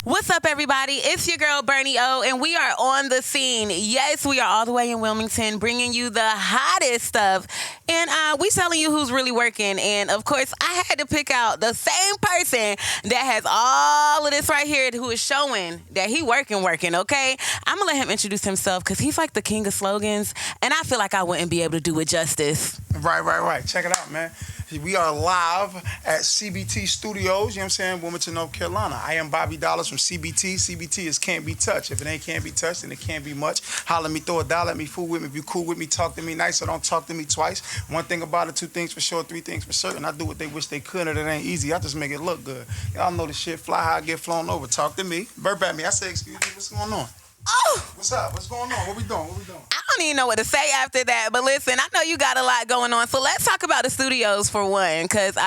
What's up, everybody? It's your girl, BernieOh, and we are on the scene. Yes, we are all the way in Wilmington, bringing you the hottest stuff. And we telling you who's really working. And, of course, I had to pick out the same person that has all of this right here who is showing that he working, okay? I'm going to let him introduce himself because he's like the king of slogans, and I feel like I wouldn't be able to do it justice. Right. Check it out, man. We are live at CBT Studios, you know what I'm saying, Wilmington, North Carolina. I am Bobby Dollaz from CBT. CBT is can't be touched. If it ain't can't be touched, then it can't be much. Holler at me, throw a dollar at me, fool with me. If you cool with me, talk to me nice, or don't talk to me twice. One thing about it, two things for sure, three things for certain. I do what they wish they could, and it ain't easy. I just make it look good. Y'all know the shit, fly high, get flown over. Talk to me. Burp at me. I say, excuse me, what's going on? Oh! What's up? What's going on? What we doing? I don't even know what to say after that, but listen, I know you got a lot going on, so let's talk about the studios for one, because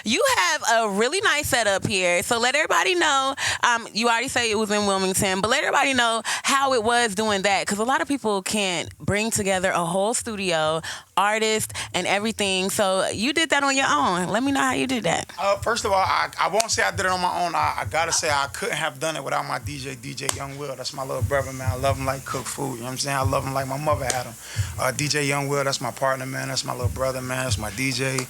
you have a really nice setup here, so let everybody know, you already say it was in Wilmington, but let everybody know how it was doing that, because a lot of people can't bring together a whole studio, artists, and everything, so you did that on your own. Let me know how you did that. First of all, I won't say I did it on my own. I gotta say I couldn't have done it without my DJ Young Will. That's my little brother, man. I love him like cook food, you know what I'm saying? I love him like my mother had him. DJ Young Will, that's my partner, man. That's my little brother, man. That's my DJ.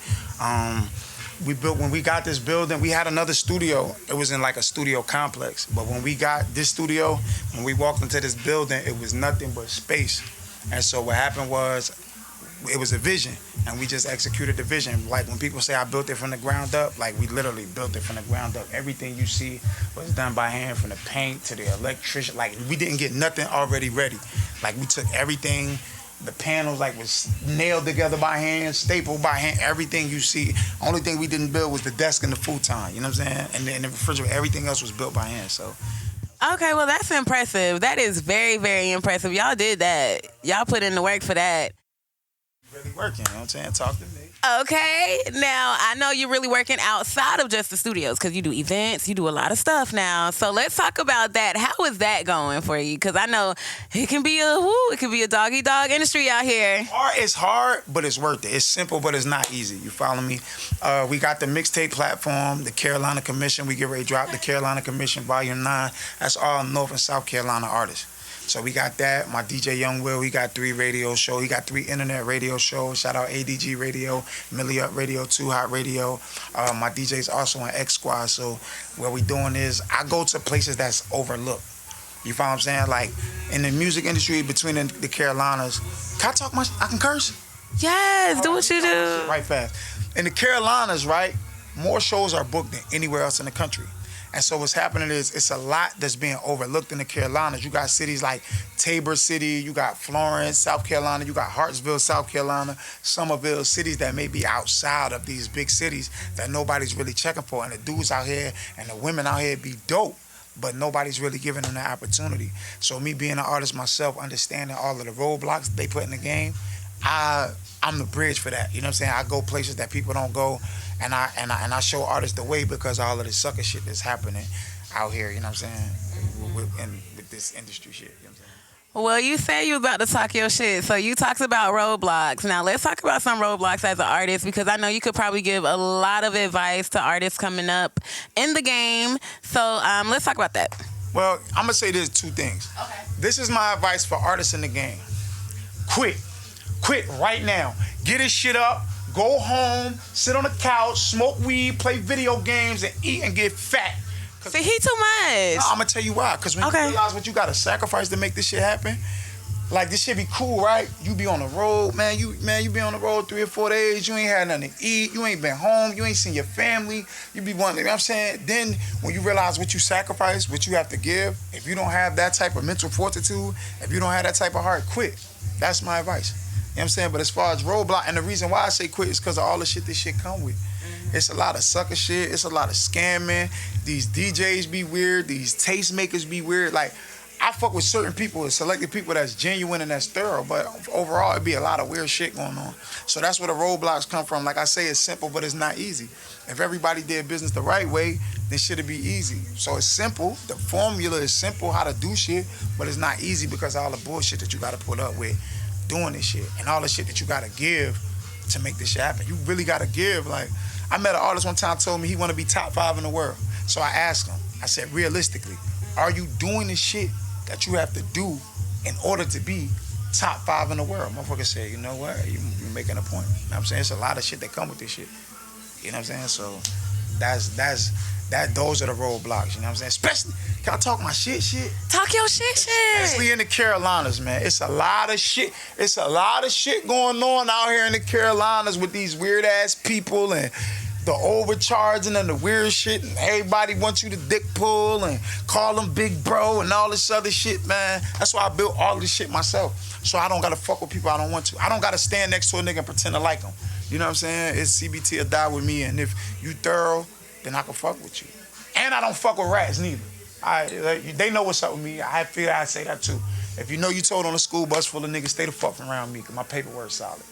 When we got this building, we had another studio. It was in like a studio complex. But when we got this studio, when we walked into this building, it was nothing but space. And so what happened was, it was a vision, and we just executed the vision. Like when people say I built it from the ground up, like we literally built it from the ground up. Everything you see was done by hand, from the paint to the electrician. Like we didn't get nothing already ready. Like we took everything, the panels like was nailed together by hand, stapled by hand. Everything you see, only thing we didn't build was the desk and the futon. You know what I'm saying? And then the refrigerator, everything else was built by hand. So. Okay, well that's impressive. That is very, very impressive. Y'all did that. Y'all put in the work for that. Really working, you know what I'm saying? Talk to me. Okay, now I know you're really working outside of just the studios because you do events, you do a lot of stuff now. So let's talk about that. How is that going for you? Because I know it can be a dog-eat-dog industry out here. It's hard, but it's worth it. It's simple, but it's not easy. You follow me? We got the mixtape platform, the Carolina Commission. We get ready to drop the Carolina Commission Volume 9. That's all North and South Carolina artists. So we got that. My DJ Young Will, he got 3 radio shows. He got 3 internet radio shows. Shout out ADG Radio, Millie Up Radio, 2 Hot Radio. My DJ's also on X Squad. So what we doing is I go to places that's overlooked. You follow what I'm saying? Like in the music industry between the Carolinas. Can I talk much? I can curse? Yes, do what you do. Right fast. In the Carolinas, right, more shows are booked than anywhere else in the country. And so what's happening is it's a lot that's being overlooked in the Carolinas. You got cities like Tabor City, you got Florence, South Carolina, you got Hartsville, South Carolina, Somerville, cities that may be outside of these big cities that nobody's really checking for. And the dudes out here and the women out here be dope, but nobody's really giving them that opportunity. So me being an artist myself, understanding all of the roadblocks they put in the game, I'm the bridge for that. You know what I'm saying? I go places that people don't go, and I show artists the way because of all of this sucker shit that's happening out here. You know what I'm saying? With this industry shit. You know what I'm saying? Well, you say you about to talk your shit, so you talked about roadblocks. Now, let's talk about some roadblocks as an artist, because I know you could probably give a lot of advice to artists coming up in the game. So let's talk about that. Well, I'm going to say there's 2 things. Okay. This is my advice for artists in the game. Quit right now. Get his shit up, go home, sit on the couch, smoke weed, play video games, and eat and get fat. See, he too much. No, I'm going to tell you why. Because when you realize what you got to sacrifice to make this shit happen, like this shit be cool, right? You be on the road, man. You be on the road 3 or 4 days. You ain't had nothing to eat. You ain't been home. You ain't seen your family. You be wondering, you know what I'm saying? Then when you realize what you sacrifice, what you have to give, if you don't have that type of mental fortitude, if you don't have that type of heart, quit. That's my advice. You know what I'm saying? But as far as roadblock, and the reason why I say quit is because of all the shit this shit come with. It's a lot of sucker shit. It's a lot of scamming. These DJs be weird. These tastemakers be weird. Like, I fuck with certain people, selected people that's genuine and that's thorough, but overall it be a lot of weird shit going on. So that's where the roadblocks come from. Like I say, it's simple, but it's not easy. If everybody did business the right way, then shit'd be easy. So it's simple. The formula is simple, how to do shit, but it's not easy because of all the bullshit that you gotta put up with doing this shit and all the shit that you gotta give to make this shit happen. You really gotta give. Like, I met an artist one time told me he wanna be top 5 in the world. So I asked him, I said, realistically, Are you doing the shit that you have to do in order to be top 5 in the world? Motherfucker say, you know what? You're making a point. You know what I'm saying? It's a lot of shit that come with this shit. You know what I'm saying? So those are the roadblocks. You know what I'm saying? Especially, can I talk my shit? Talk your shit. Especially in the Carolinas, man. It's a lot of shit. It's a lot of shit going on out here in the Carolinas with these weird ass people and the overcharging and the weird shit, and everybody wants you to dick pull and call them big bro and all this other shit, man. That's why I built all this shit myself. So I don't gotta fuck with people I don't want to. I don't gotta stand next to a nigga and pretend to like him. You know what I'm saying? It's CBT or die with me, and if you thorough, then I can fuck with you. And I don't fuck with rats neither. They know what's up with me. I feel I say that too. If you know you told on a school bus full of niggas, stay the fuck around me, because my paperwork's solid.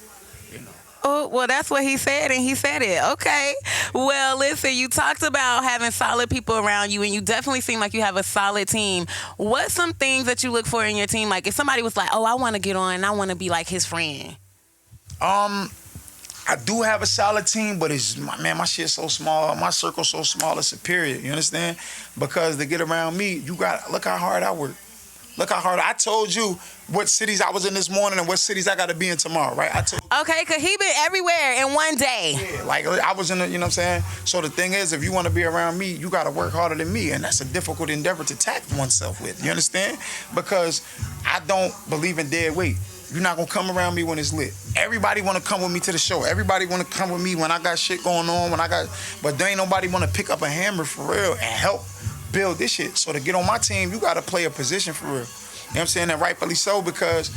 You know. Oh, well, that's what he said, and he said it. Okay. Well, listen, you talked about having solid people around you, and you definitely seem like you have a solid team. What's some things that you look for in your team? Like, if somebody was like, oh, I want to get on, and I want to be like his friend. I do have a solid team, but my shit's so small, my circle's so small, it's superior. You understand? Because to get around me, look how hard I work. Look how hard I told you what cities I was in this morning and what cities I got to be in tomorrow, right? Okay, because he been everywhere in one day. Yeah, like I was in the, you know what I'm saying? So the thing is, if you want to be around me, you got to work harder than me, and that's a difficult endeavor to tax oneself with. You understand? Because I don't believe in dead weight. You're not going to come around me when it's lit. Everybody want to come with me to the show. Everybody want to come with me when I got shit going on, but there ain't nobody want to pick up a hammer for real and help build this shit. So to get on my team, you got to play a position for real. You know what I'm saying? And rightfully so, because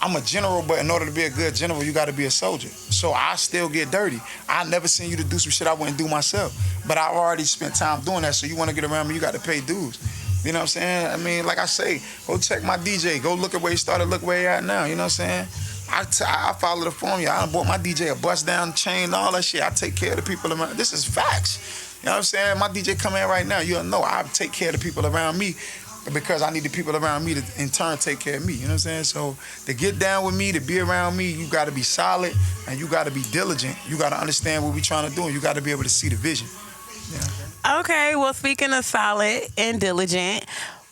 I'm a general, but in order to be a good general, you got to be a soldier. So I still get dirty. I never seen you to do some shit I wouldn't do myself. But I already spent time doing that, so you want to get around me, you got to pay dues. You know what I'm saying? I mean, like I say, go check my DJ. Go look at where he started, look where he at now. You know what I'm saying? I follow the formula. I done bought my DJ a bust down chain, all that shit. I take care of the people around. This is facts. You know what I'm saying? My DJ come in right now. You'll know I take care of the people around me because I need the people around me to, in turn, take care of me. You know what I'm saying? So to get down with me, to be around me, you got to be solid and you got to be diligent. You got to understand what we're trying to do, and you got to be able to see the vision. Yeah. Okay, well, speaking of solid and diligent,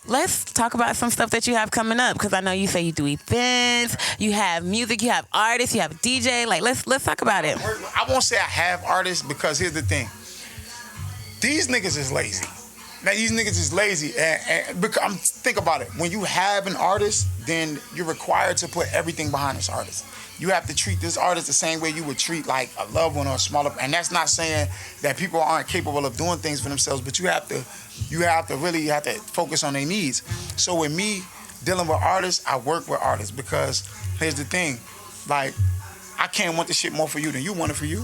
let's talk about some stuff that you have coming up, because I know you say you do events, you have music, you have artists, you have a DJ. Like, let's talk about it. I won't say I have artists, because here's the thing. These niggas is lazy. Now, these niggas is lazy. And because, think about it. When you have an artist, then you're required to put everything behind this artist. You have to treat this artist the same way you would treat like a loved one or a smaller. And that's not saying that people aren't capable of doing things for themselves, but you have to really focus on their needs. So with me dealing with artists, I work with artists, because here's the thing, like, I can't want the shit more for you than you want it for you.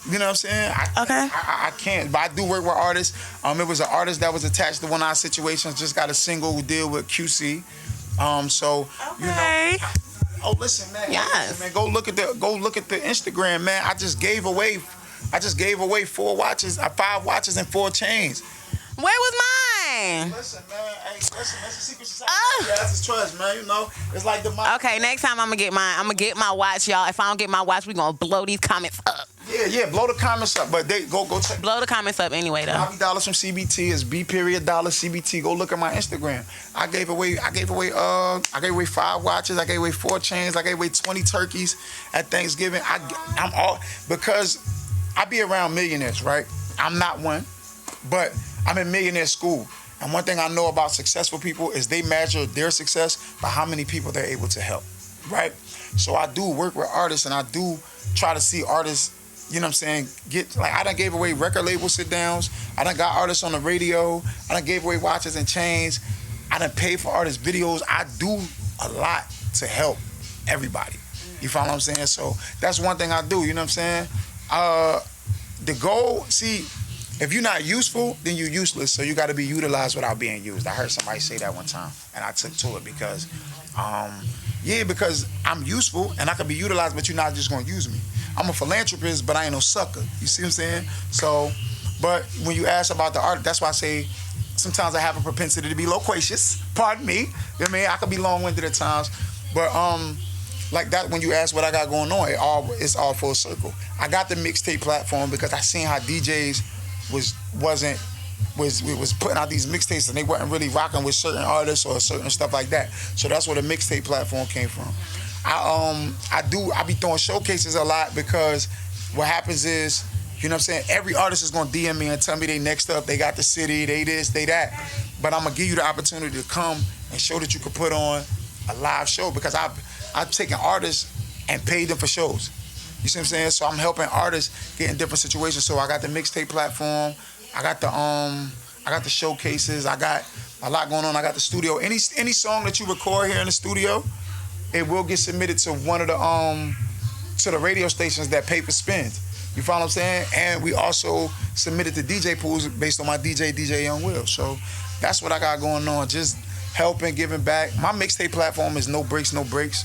You know what I'm saying? I can't, but I do work with artists. It was an artist that was attached to one of our situations, just got a single deal with QC. You know. Oh, listen, man. Yes. Listen, man. Go look at the Instagram, man. I just gave away 5 watches and 4 chains. Where was mine? Listen, man. Hey, listen, that's a secret society. Yeah, that's a trust, man. You know, it's like the. Okay, next time I'm gonna get mine. I'm gonna get my watch, y'all. If I don't get my watch, we gonna blow these comments up. Yeah, blow the comments up. But they go check. Blow the comments up anyway, though. $90 from CBT is B.$$ CBT. Go look at my Instagram. I gave away 5 watches. I gave away 4 chains. I gave away 20 turkeys at Thanksgiving. I'm all, because I be around millionaires, right? I'm not one, but I'm in millionaire school. And one thing I know about successful people is they measure their success by how many people they're able to help, right? So I do work with artists, and I do try to see artists, you know what I'm saying, I done gave away record label sit-downs. I done got artists on the radio. I done gave away watches and chains. I done paid for artists' videos. I do a lot to help everybody. You follow what I'm saying? So that's one thing I do, you know what I'm saying? The goal, see, if you're not useful, then you're useless. So you got to be utilized without being used. I heard somebody say that one time, and I took to it because, because I'm useful and I can be utilized, but you're not just going to use me. I'm a philanthropist, but I ain't no sucker. You see what I'm saying? So, but when you ask about the art, that's why I say sometimes I have a propensity to be loquacious. Pardon me. You know what I mean? I can be long-winded at times. But like that, when you ask what I got going on, it's all full circle. I got the mixtape platform because I seen how DJs wasn't was putting out these mixtapes and they wasn't really rocking with certain artists or certain stuff like that. So that's where the mixtape platform came from. I be throwing showcases a lot because what happens is, you know what I'm saying, every artist is gonna DM me and tell me they next up, they got the city, they this, they that. But I'm gonna give you the opportunity to come and show that you could put on a live show because I've taken artists and paid them for shows. You see what I'm saying? So I'm helping artists get in different situations. So I got the mixtape platform, I got the showcases, I got a lot going on. I got the studio. Any song that you record here in the studio, it will get submitted to one of the to the radio stations that pay for spins. You follow what I'm saying? And we also submitted to DJ pools based on my DJ Young Will. So that's what I got going on. Just helping, giving back. My mixtape platform is No Breaks,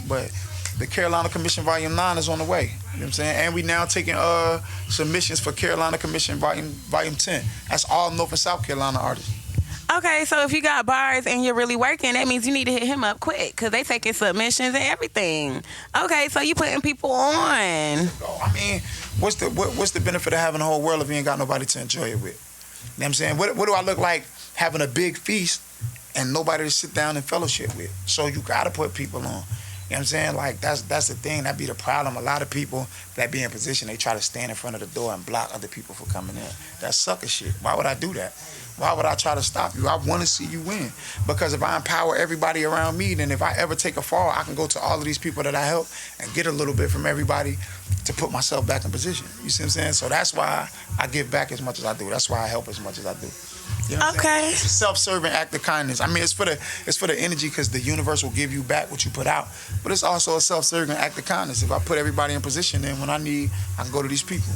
but the Carolina Commission Volume 9 is on the way. You know what I'm saying? And we now taking submissions for Carolina Commission Volume 10. That's all North and South Carolina artists. Okay, so if you got bars and you're really working, that means you need to hit him up quick because they taking submissions and everything. Okay, so you putting people on. I mean, what's the benefit of having the whole world if you ain't got nobody to enjoy it with? You know what I'm saying? What do I look like having a big feast and nobody to sit down and fellowship with? So you got to put people on. You know what I'm saying? Like, that's the thing. That be the problem. A lot of people that be in position, they try to stand in front of the door and block other people from coming in. That's sucker shit. Why would I do that? Why would I try to stop you? I want to see you win. Because if I empower everybody around me, then if I ever take a fall, I can go to all of these people that I help and get a little bit from everybody to put myself back in position. You see what I'm saying? So that's why I give back as much as I do. That's why I help as much as I do. You know okay. It's a self-serving act of kindness. I mean, it's for the energy because the universe will give you back what you put out. But it's also a self-serving act of kindness. If I put everybody in position, then when I need, I can go to these people.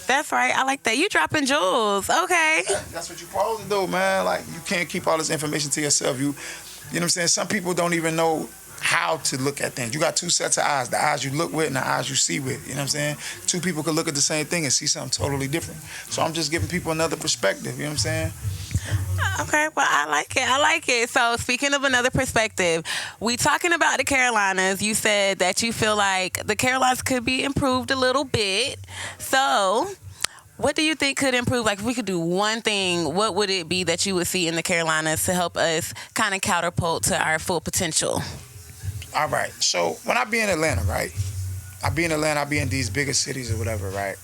That's right. I like that. You dropping jewels. Okay. That's what you're supposed to do, man. Like, you can't keep all this information to yourself. You know what I'm saying? Some people don't even know how to look at things. You got two sets of eyes, the eyes you look with and the eyes you see with. You know what I'm saying? Two people could look at the same thing and see something totally different. So I'm just giving people another perspective. You know what I'm saying? Okay, well, I like it. So speaking of another perspective, we talking about the Carolinas. You said that you feel like the Carolinas could be improved a little bit. So what do you think could improve? Like, if we could do one thing, what would it be that you would see in the Carolinas to help us kind of catapult to our full potential? All right. So when I be in Atlanta, right? I be in these bigger cities or whatever, right?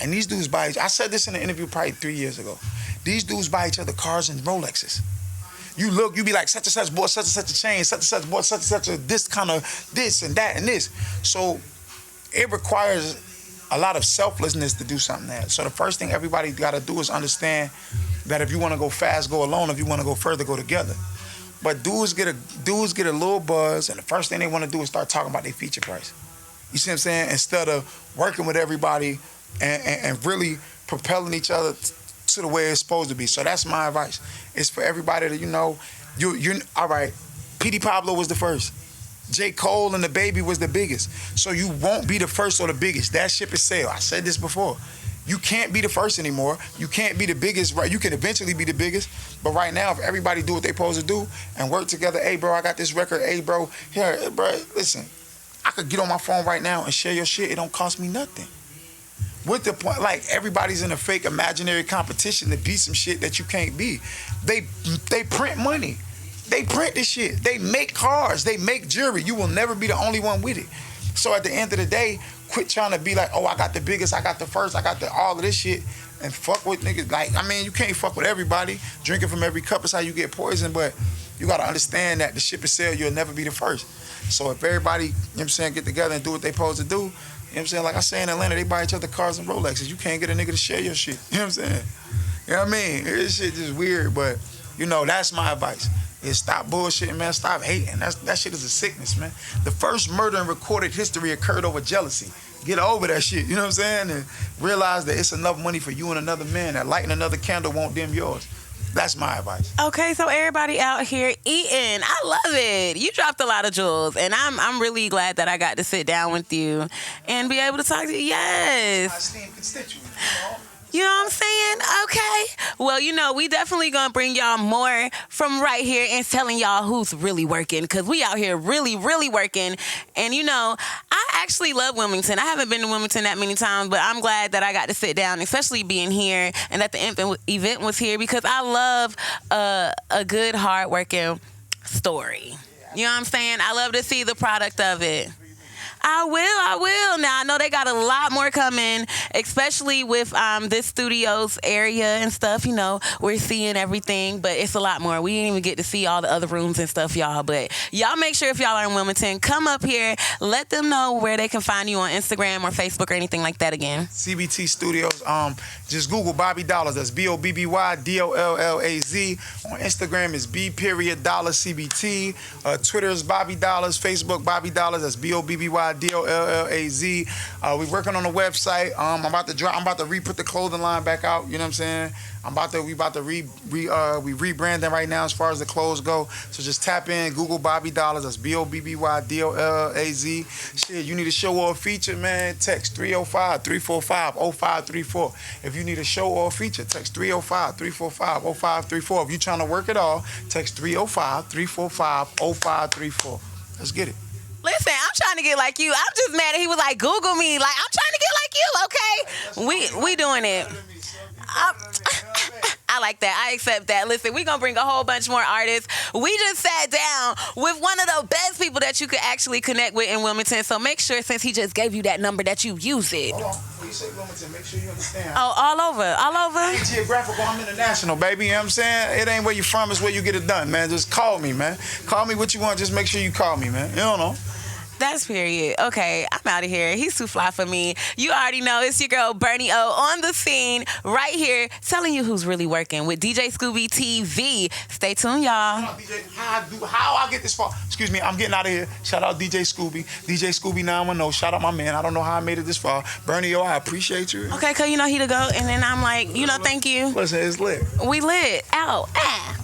And these dudes buy, I said this in an interview probably 3 years ago. These dudes buy each other cars and Rolexes. You look, you be like, such and such bought such and such a chain, such and such bought such and such a this kind of this and that and this. So it requires a lot of selflessness to do something there. So the first thing everybody got to do is understand that if you want to go fast, go alone. If you want to go further, go together. But dudes get a little buzz, and the first thing they want to do is start talking about their feature price. You see what I'm saying? Instead of working with everybody and really propelling each other to the way it's supposed to be. So that's my advice. It's for everybody to, you're all right. P.D. Pablo was the first. J. Cole and the Baby was the biggest. So you won't be the first or the biggest. That ship is sailed. I said this before. You can't be the first anymore. You can't be the biggest, right? You can eventually be the biggest. But right now, if everybody do what they supposed to do and work together, hey, bro, I got this record. Hey, bro, here, bro, listen. I could get on my phone right now and share your shit. It don't cost me nothing. What the point? Like, everybody's in a fake imaginary competition to be some shit that you can't be. They print money. They print this shit. They make cars. They make jewelry. You will never be the only one with it. So at the end of the day, quit trying to be like, oh, I got the biggest, I got the first, I got all of this shit, and fuck with niggas. Like, I mean, you can't fuck with everybody. Drinking from every cup is how you get poisoned, but you got to understand that the ship is sailed, you'll never be the first. So if everybody, you know what I'm saying, get together and do what they supposed to do, you know what I'm saying? Like I say in Atlanta, they buy each other cars and Rolexes. You can't get a nigga to share your shit. You know what I'm saying? You know what I mean? This shit just weird, but, that's my advice. Is stop bullshitting, man. Stop hating. That shit is a sickness, man. The first murder in recorded history occurred over jealousy. Get over that shit, you know what I'm saying? And realize that it's enough money for you and another man. That lighting another candle won't dim yours. That's my advice. Okay, so everybody out here eating. I love it. You dropped a lot of jewels, and I'm really glad that I got to sit down with you and be able to talk to you. Yes. My esteemed constituent, You know what I'm saying? Okay. Well, you know, we definitely gonna bring y'all more from right here and telling y'all who's really working, because we out here really, really working. And, you know, I actually love Wilmington. I haven't been to Wilmington that many times, but I'm glad that I got to sit down, especially being here and that the event was here, because I love a good, hard-working story. You know what I'm saying? I love to see the product of it. I will. Now, I know they got a lot more coming, especially with this studio's area and stuff. You know, we're seeing everything, but it's a lot more. We didn't even get to see all the other rooms and stuff, y'all. But y'all make sure if y'all are in Wilmington, come up here. Let them know where they can find you on Instagram or Facebook or anything like that again. CBT Studios. Just Google Bobby Dollaz. That's BOBBY DOLLAZ. On Instagram is B.Dollaz Twitter is Bobby Dollaz. Facebook Bobby Dollaz. That's BOBBY DOLLAZ. We're working on the website. I'm about to re-put the clothing line back out. You know what I'm saying? We rebranding right now as far as the clothes go. So just tap in, Google Bobby Dollaz. That's BOBBY DOLLAZ. Shit, you need a show or a feature, man? Text 305-345-0534. If you need a show or a feature, text 305-345-0534. If you're trying to work it all, text 305-345-0534. Let's get it. Listen, I'm trying to get like you. I'm just mad that he was like, Google me. Like, I'm trying to get like you, okay? We doing it. I like that. I accept that. Listen, we're going to bring a whole bunch more artists. We just sat down with one of the best people that you could actually connect with in Wilmington. So make sure, since he just gave you that number, that you use it. Hold on. When you say Wilmington, make sure you understand. Oh, all over. I ain't geographical, I'm international, baby. You know what I'm saying? It ain't where you from, it's where you get it done, man. Just call me, man. Call me what you want. Just make sure you call me, man. You don't know. That's period. Okay, I'm out of here. He's too fly for me. You already know it's your girl BernieOh on the scene right here, telling you who's really working with DJ Scooby TV. Stay tuned, y'all. How I get this far? Excuse me, I'm getting out of here. Shout out DJ Scooby. DJ Scooby 910. Shout out my man. I don't know how I made it this far. BernieOh, I appreciate you. Okay, cause you know he to go, and then I'm like, you know, thank you. Listen, it's lit. We lit. Ow. Ah.